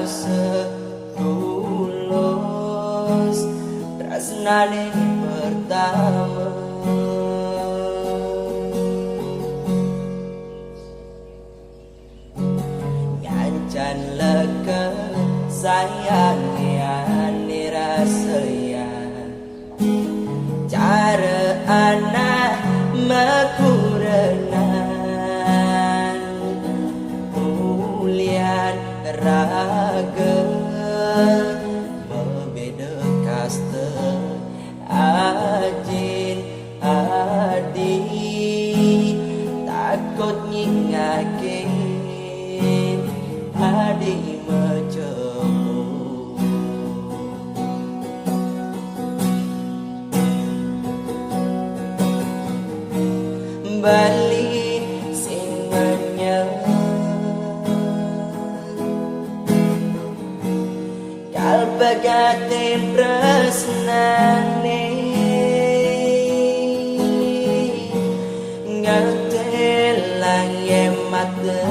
setulus tresnane pertama. Ngancan leke sayang ane rasaya cara anak makurenan mulian raga membeda kasta ajin adi takut nyingakin adi mecebur BALI sing menyang kalpagatin tresnane ngertelang mata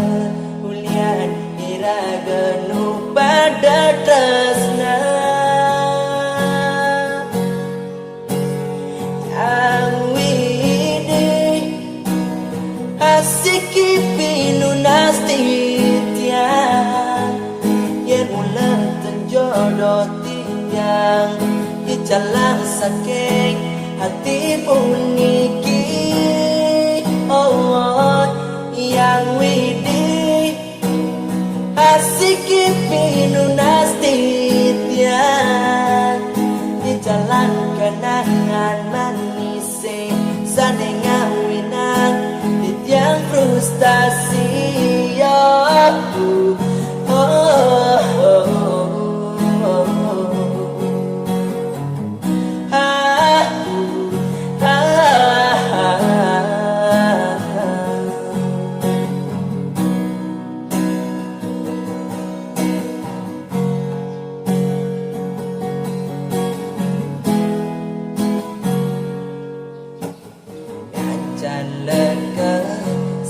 ulian iraga nu pada tresna asiki pinunas titian yen ulah tenjodoh tiang icalang saking hati puniki oh yang widi asiki pinunas titian icalang kenangan manis sanengan winan yang frustasi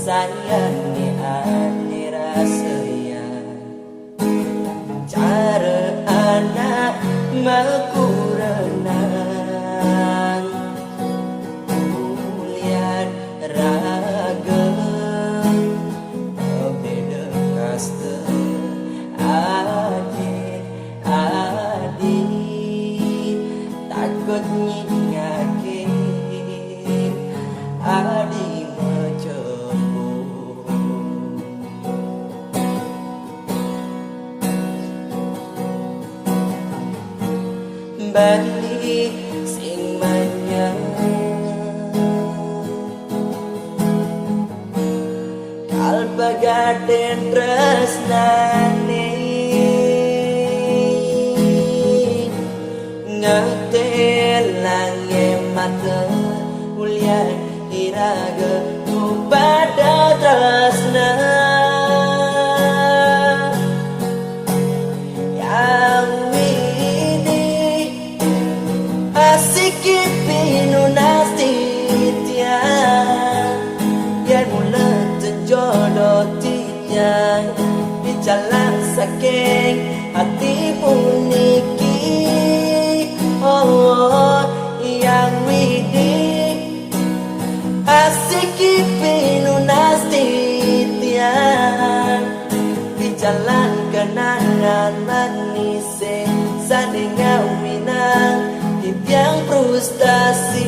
sayang ni ane rasaya cara anak makurenan mulian raga beda kasta adil adi takut nyingakin adi BALI sing menyang kalpagaten tresnane ngertelang mata ulian iraga nu pada tresna asiki pinunas titian yen mula tenjodoh tiang dicalang saking hati puniki oh yang widi asiki pinunas titian dicalang kenangan manis sanengan winang yang frustasi